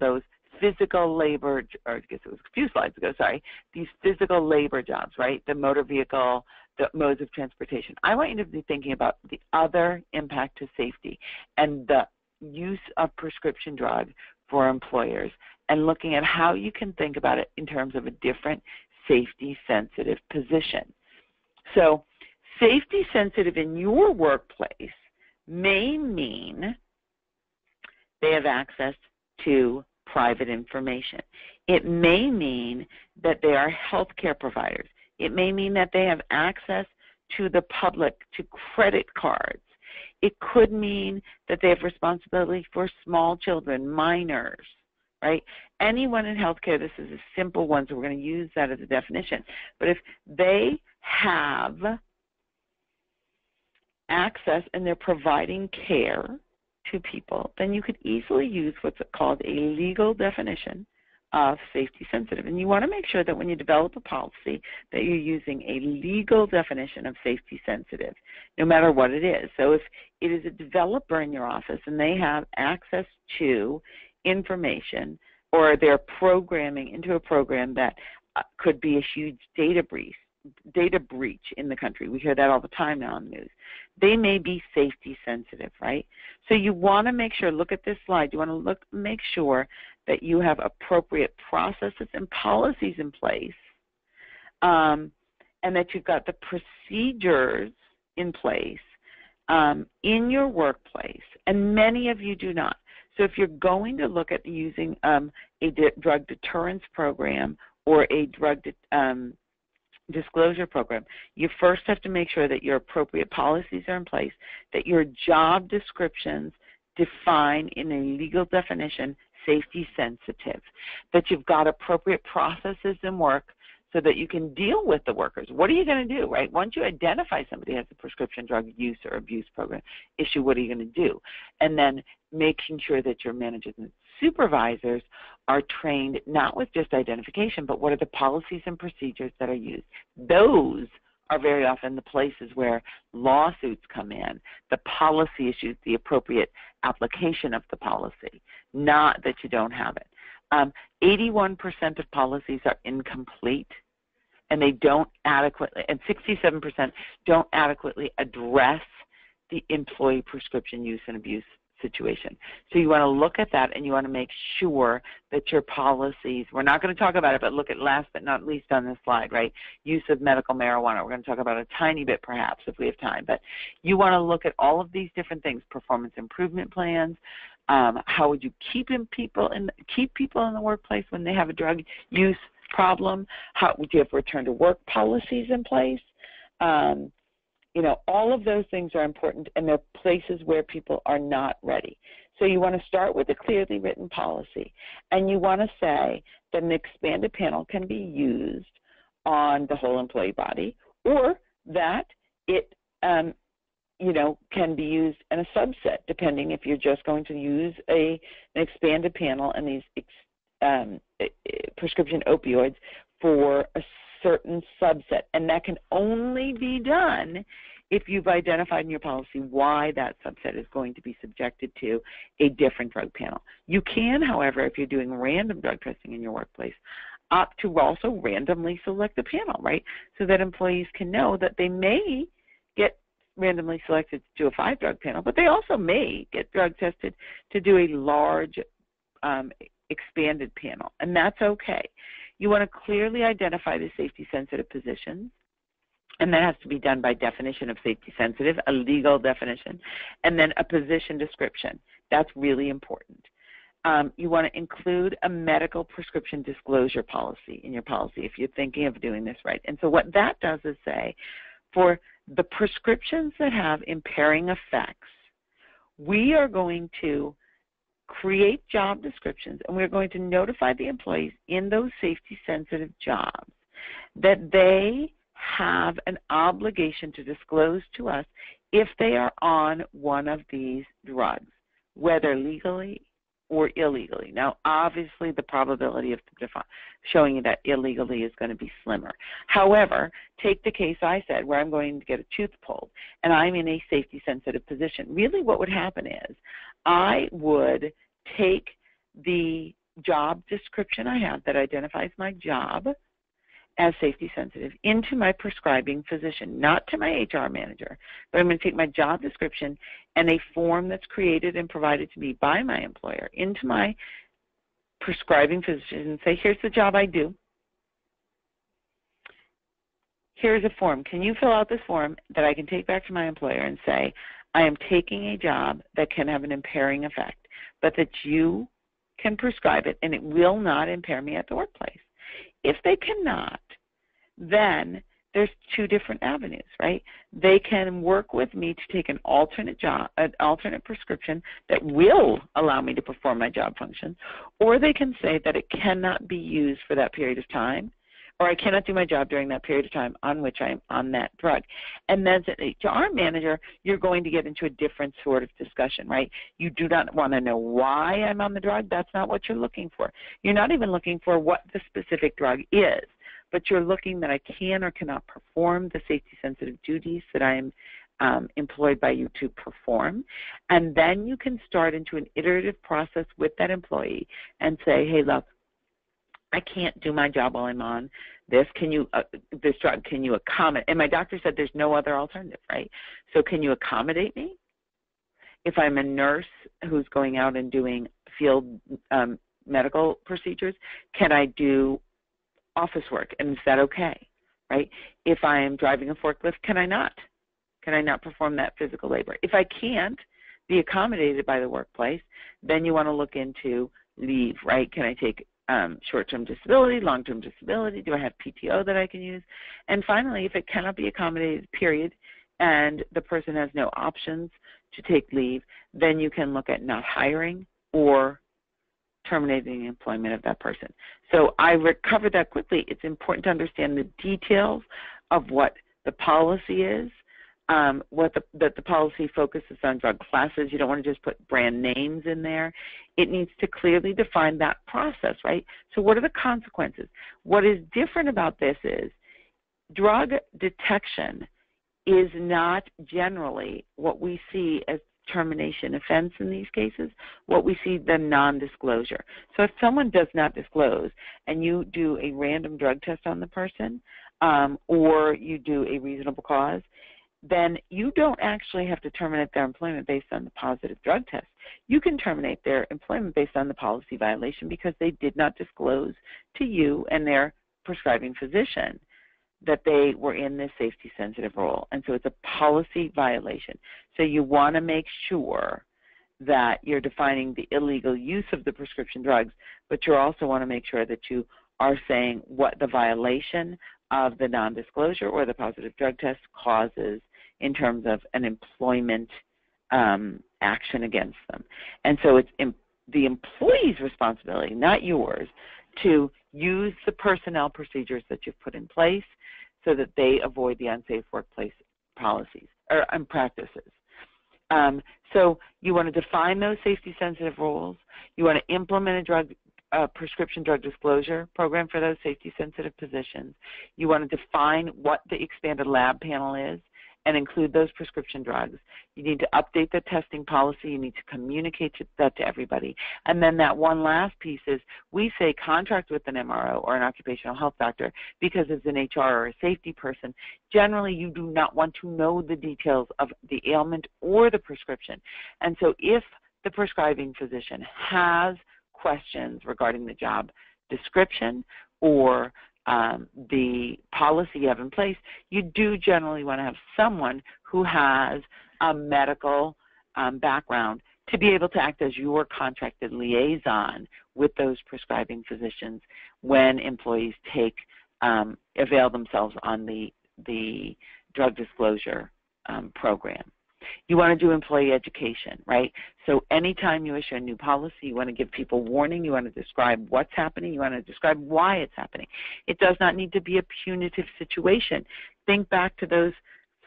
those physical labor, or I guess it was a few slides ago, sorry, these physical labor jobs, right? The motor vehicle, the modes of transportation. I want you to be thinking about the other impact to safety and the use of prescription drug for employers, and looking at how you can think about it in terms of a different safety sensitive position. So safety sensitive in your workplace may mean they have access to private information. It may mean that they are healthcare providers. It may mean that they have access to the public, to credit cards. It could mean that they have responsibility for small children, minors, right? Anyone in healthcare, this is a simple one, so we're going to use that as a definition. But if they have access and they're providing care to people, then you could easily use what's called a legal definition of safety sensitive. And you want to make sure that when you develop a policy that you're using a legal definition of safety sensitive, no matter what it is. So if it is a developer in your office and they have access to information, or they're programming into a program that could be a huge data breach in the country. We hear that all the time now on the news. They may be safety sensitive, right? So you want to make sure, look at this slide, you want to make sure that you have appropriate processes and policies in place, and that you've got the procedures in place in your workplace, and many of you do not. So if you're going to look at using a drug deterrence program or a drug disclosure program, you first have to make sure that your appropriate policies are in place, that your job descriptions define in a legal definition safety sensitive, that you've got appropriate processes and work so that you can deal with the workers. What are you going to do, right? Once you identify somebody has a prescription drug use or abuse program issue, what are you going to do? And then making sure that your managers and supervisors are trained not with just identification, but what are the policies and procedures that are used. Those are very often the places where lawsuits come in, the policy issues, the appropriate application of the policy, not that you don't have it. 81% of policies are incomplete, and they don't adequately, and 67% don't adequately address the employee prescription use and abuse situation. So you want to look at that, and you want to make sure that your policies, we're not going to talk about it, but look at last but not least on this slide, right? Use of medical marijuana. We're going to talk about a tiny bit perhaps if we have time, but you want to look at all of these different things, performance improvement plans. How would you keep people in the workplace when they have a drug use problem? How would you have return to work policies in place? all of those things are important, and they're places where people are not ready. So you want to start with a clearly written policy, and you want to say that an expanded panel can be used on the whole employee body, or that it can be used in a subset, depending if you're just going to use an expanded panel and these prescription opioids for a certain subset. And that can only be done if you've identified in your policy why that subset is going to be subjected to a different drug panel. You can, however, if you're doing random drug testing in your workplace, opt to also randomly select the panel, right, so that employees can know that they may get randomly selected to do a 5-drug panel, but they also may get drug tested to do a large expanded panel, and that's okay. You want to clearly identify the safety-sensitive positions, and that has to be done by definition of safety-sensitive, a legal definition, and then a position description. That's really important. You want to include a medical prescription disclosure policy in your policy if you're thinking of doing this right. And so what that does is say, for the prescriptions that have impairing effects, we are going to create job descriptions, and we're going to notify the employees in those safety-sensitive jobs that they have an obligation to disclose to us if they are on one of these drugs, whether legally or illegally. Now, obviously, the probability of showing you that illegally is going to be slimmer. However, take the case I said where I'm going to get a tooth pulled and I'm in a safety-sensitive position. Really what would happen is I would take the job description I have that identifies my job as safety sensitive into my prescribing physician, not to my HR manager, but I'm going to take my job description and a form that's created and provided to me by my employer into my prescribing physician and say, here's the job I do. Here's a form. Can you fill out this form that I can take back to my employer and say, I am taking a job that can have an impairing effect, but that you can prescribe it and it will not impair me at the workplace. If they cannot, then there's 2 different avenues, right? They can work with me to take an alternate prescription that will allow me to perform my job function, or they can say that it cannot be used for that period of time, or I cannot do my job during that period of time on which I'm on that drug. And then as an HR manager, you're going to get into a different sort of discussion, right? You do not want to know why I'm on the drug. That's not what you're looking for. You're not even looking for what the specific drug is, but you're looking that I can or cannot perform the safety-sensitive duties that I am employed by you to perform. And then you can start into an iterative process with that employee and say, hey, look, I can't do my job while I'm on this. This drug, can you accommodate? And my doctor said there's no other alternative, right? So can you accommodate me? If I'm a nurse who's going out and doing field medical procedures, can I do office work? And is that okay, right? If I am driving a forklift, can I not? Can I not perform that physical labor? If I can't be accommodated by the workplace, then you want to look into leave, right? Can I take short-term disability, long-term disability? Do I have PTO that I can use? And finally, if it cannot be accommodated, period, and the person has no options to take leave, then you can look at not hiring or terminating the employment of that person. So I covered that quickly. It's important to understand the details of what the policy is, that the policy focuses on drug classes. You don't want to just put brand names in there. It needs to clearly define that process, right? So what are the consequences? What is different about this is drug detection is not generally what we see as termination offense in these cases. What we see, the non-disclosure. So if someone does not disclose and you do a random drug test on the person or you do a reasonable cause, then you don't actually have to terminate their employment based on the positive drug test. You can terminate their employment based on the policy violation because they did not disclose to you and their prescribing physician that they were in this safety-sensitive role. And so it's a policy violation. So you want to make sure that you're defining the illegal use of the prescription drugs, but you also want to make sure that you are saying what the violation of the non-disclosure or the positive drug test causes in terms of an employment action against them. And so it's the employee's responsibility, not yours, to use the personnel procedures that you've put in place so that they avoid the unsafe workplace policies and practices. So you want to define those safety-sensitive rules. You want to implement a prescription drug disclosure program for those safety-sensitive positions. You want to define what the expanded lab panel is and include those prescription drugs. You need to update the testing policy. You need to communicate that to everybody. And then that one last piece is we say contract with an MRO or an occupational health doctor because as an HR or a safety person, generally you do not want to know the details of the ailment or the prescription. And so if the prescribing physician has questions regarding the job description or the policy you have in place, you do generally want to have someone who has a medical background to be able to act as your contracted liaison with those prescribing physicians when employees avail themselves on the drug disclosure program. You want to do employee education, right? So anytime you issue a new policy, you want to give people warning. You want to describe what's happening. You want to describe why it's happening. It does not need to be a punitive situation. Think back to those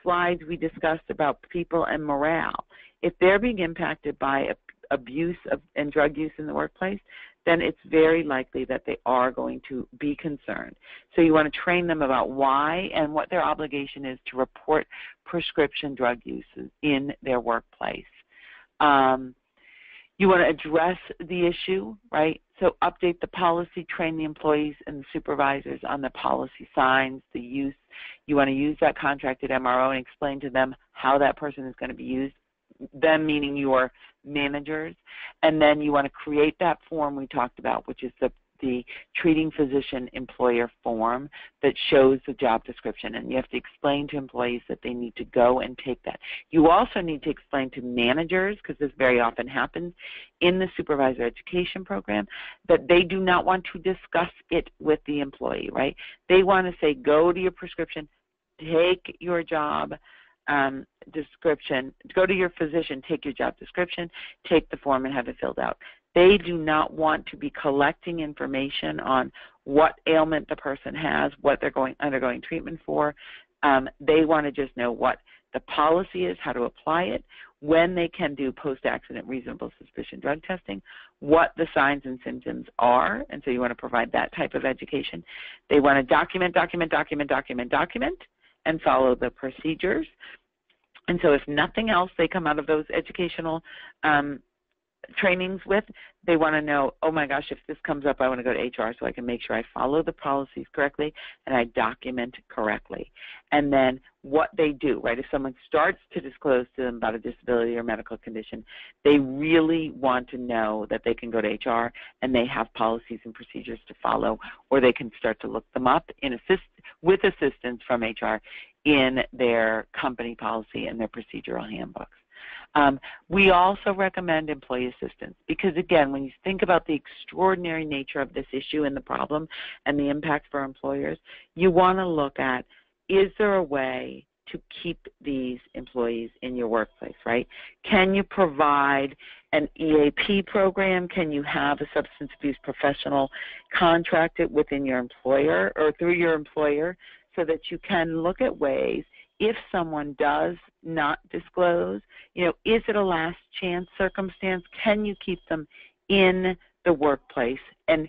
slides we discussed about people and morale. If they're being impacted by abuse and drug use in the workplace, then it's very likely that they are going to be concerned. So you want to train them about why and what their obligation is to report prescription drug use in their workplace. You want to address the issue, right? So update the policy, train the employees and the supervisors on the policy signs, the use. You want to use that contracted MRO and explain to them how that person is going to be used, them meaning your managers. And then you want to create that form we talked about, which is the treating physician employer form that shows the job description. And you have to explain to employees that they need to go and take that. You also need to explain to managers, because this very often happens in the supervisor education program, that they do not want to discuss it with the employee, right? They want to say, go to your prescription, take your job description, go to your physician, take your job description, take the form and have it filled out. They do not want to be collecting information on what ailment the person has, what they're undergoing treatment for. They want to just know what the policy is, how to apply it, when they can do post-accident reasonable suspicion drug testing, what the signs and symptoms are, and so you want to provide that type of education. They want to document, and follow the procedures. And so if nothing else they come out of those educational trainings with, they want to know, oh my gosh, if this comes up, I want to go to HR so I can make sure I follow the policies correctly and I document correctly. And then what they do, right, if someone starts to disclose to them about a disability or medical condition, they really want to know that they can go to HR and they have policies and procedures to follow, or they can start to look them up with assistance from HR in their company policy and their procedural handbooks. We also recommend employee assistance because, again, when you think about the extraordinary nature of this issue and the problem and the impact for employers, you want to look at, is there a way to keep these employees in your workplace, right? Can you provide an EAP program? Can you have a substance abuse professional contracted within your employer or through your employer so that you can look at ways, if someone does not disclose, is it a last chance circumstance? Can you keep them in the workplace? And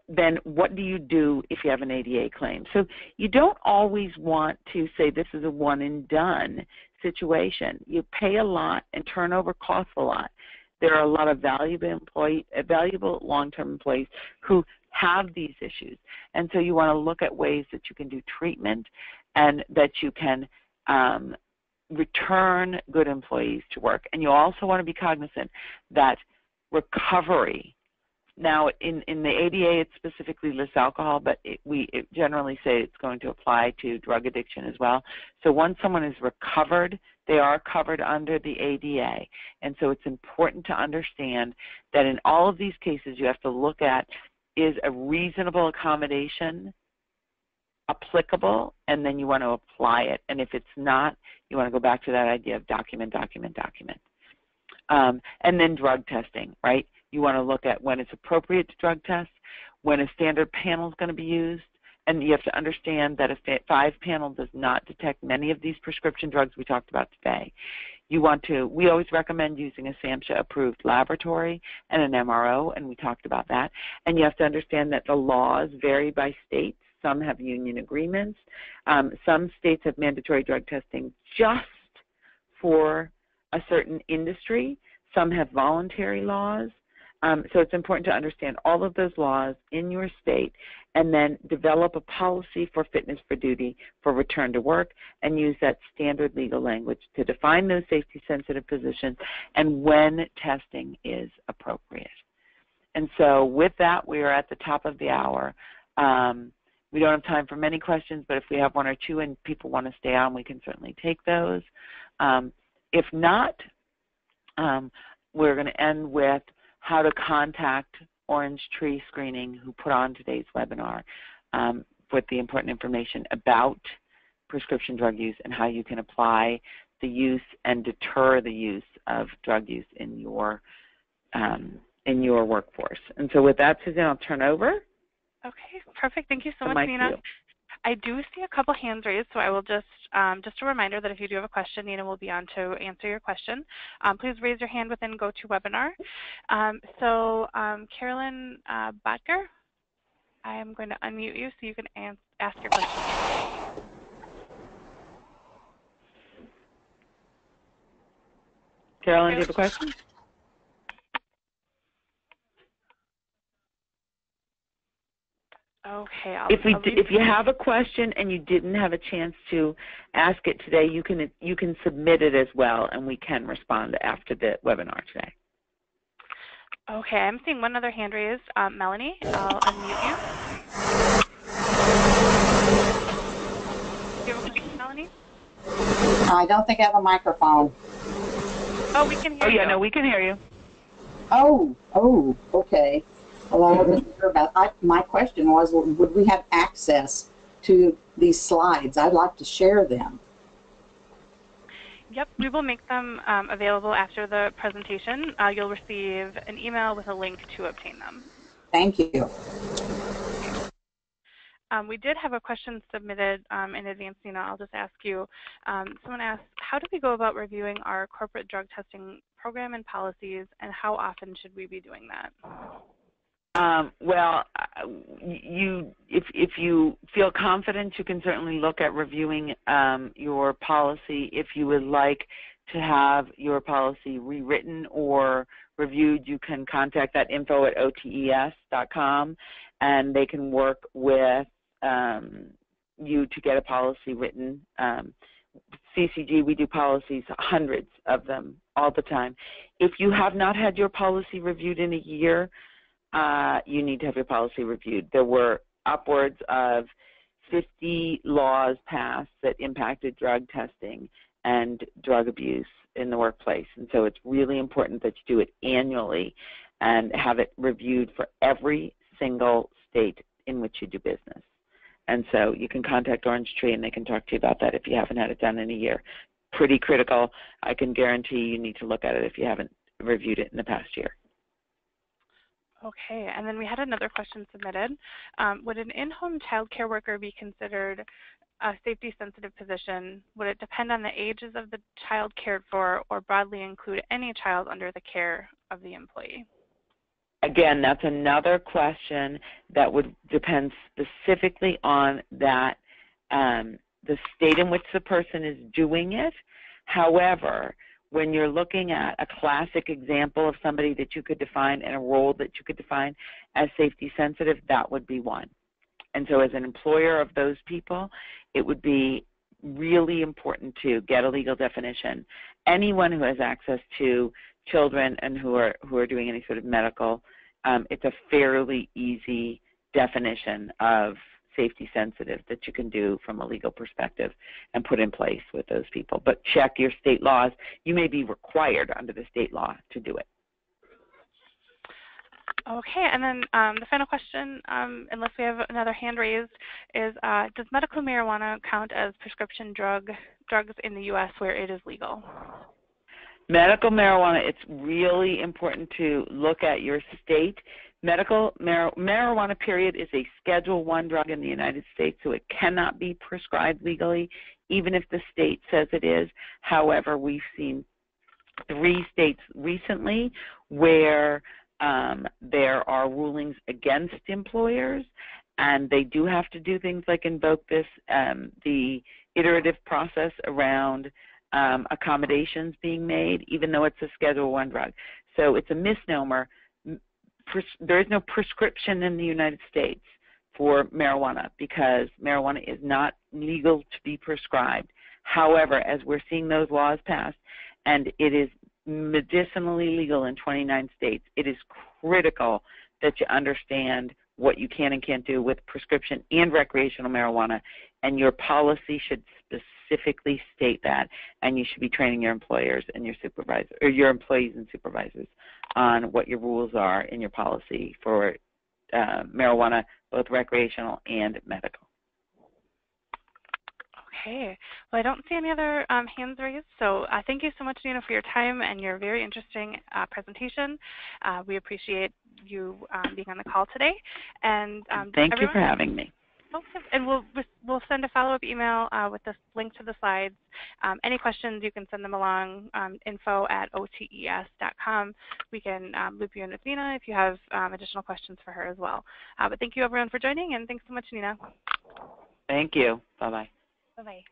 then what do you do if you have an ADA claim? So you don't always want to say this is a one and done situation. You pay a lot and turnover costs a lot. There are a lot of valuable long-term employees who have these issues. And so you want to look at ways that you can do treatment and that you can return good employees to work. And you also want to be cognizant that recovery, now in the ADA it specifically lists alcohol, but it generally say it's going to apply to drug addiction as well. So once someone is recovered, they are covered under the ADA. And so it's important to understand that in all of these cases you have to look at, is a reasonable accommodation applicable, and then you want to apply it. And if it's not, you want to go back to that idea of document, document, document. And then drug testing, right? You want to look at when it's appropriate to drug test, when a standard panel is going to be used, and you have to understand that a 5 panel does not detect many of these prescription drugs we talked about today. We always recommend using a SAMHSA approved laboratory and an MRO, and we talked about that. And you have to understand that the laws vary by states. Some have union agreements. Some states have mandatory drug testing just for a certain industry. Some have voluntary laws. So it's important to understand all of those laws in your state and then develop a policy for fitness for duty for return to work and use that standard legal language to define those safety-sensitive positions and when testing is appropriate. And so with that, we are at the top of the hour. We don't have time for many questions, but if we have 1 or 2 and people want to stay on, we can certainly take those. If not, we're going to end with how to contact Orange Tree Screening, who put on today's webinar with the important information about prescription drug use and how you can apply the use and deter the use of drug use in your workforce. And so with that, Suzanne, I'll turn over. Okay, perfect. Thank you so much, Nina. I do see a couple hands raised, so I will just a reminder that if you do have a question, Nina will be on to answer your question. Please raise your hand within GoToWebinar. Carolyn Botker, I am going to unmute you so you can ask your question. Carolyn, do you have a question? Okay. If you have a question and you didn't have a chance to ask it today, you can submit it as well, and we can respond after the webinar today. Okay, I'm seeing one other hand raised. Melanie, I'll unmute you. Do you have a question, Melanie? I don't think I have a microphone. Oh, we can hear you. Oh, yeah, no, we can hear you. Oh, okay. Well, I wasn't sure about my question was, would we have access to these slides? I'd like to share them. Yep, we will make them available after the presentation. You'll receive an email with a link to obtain them. Thank you. We did have a question submitted in advance, Nina. I'll just ask you. Someone asked, how do we go about reviewing our corporate drug testing program and policies, and how often should we be doing that? If you feel confident, you can certainly look at reviewing your policy. If you would like to have your policy rewritten or reviewed, you can contact that info@otes.com, and they can work with you to get a policy written. CCG, we do policies, hundreds of them all the time. If you have not had your policy reviewed in a year, you need to have your policy reviewed. There were upwards of 50 laws passed that impacted drug testing and drug abuse in the workplace. And so it's really important that you do it annually and have it reviewed for every single state in which you do business. And so you can contact Orange Tree and they can talk to you about that if you haven't had it done in a year. Pretty critical. I can guarantee you need to look at it if you haven't reviewed it in the past year. Okay, and then we had another question submitted. Would an in-home child care worker be considered a safety-sensitive position? Would it depend on the ages of the child cared for or broadly include any child under the care of the employee? Again, that's another question that would depend specifically on that, the state in which the person is doing it. However, when you're looking at a classic example of somebody that you could define and a role that you could define as safety sensitive, that would be one. And so as an employer of those people, it would be really important to get a legal definition. Anyone who has access to children and who are doing any sort of medical, it's a fairly easy definition of safety sensitive that you can do from a legal perspective and put in place with those people. But check your state laws. You may be required under the state law to do it. Okay, and then the final question, unless we have another hand raised, is does medical marijuana count as prescription drugs in the U.S. where it is legal? Medical marijuana, it's really important to look at your state. Medical marijuana, period, is a Schedule I drug in the United States, so it cannot be prescribed legally, even if the state says it is. However, we've seen 3 states recently where there are rulings against employers, and they do have to do things like invoke this, the iterative process around accommodations being made, even though it's a Schedule I drug. So it's a misnomer. There is no prescription in the United States for marijuana because marijuana is not legal to be prescribed. However, as we're seeing those laws passed, and it is medicinally legal in 29 states, it is critical that you understand what you can and can't do with prescription and recreational marijuana, and your policy should specifically state that, and you should be training your employers and your supervisors, or your employees and supervisors, on what your rules are in your policy for marijuana, both recreational and medical. Okay. Well, I don't see any other hands raised, so thank you so much, Nina, for your time and your very interesting presentation. We appreciate you being on the call today. And thank you for having me. Okay. And we'll send a follow-up email with this link to the slides. Any questions, you can send them along, info@otes.com. We can loop you in with Nina if you have additional questions for her as well. But thank you, everyone, for joining, and thanks so much, Nina. Thank you. Bye-bye. Bye-bye.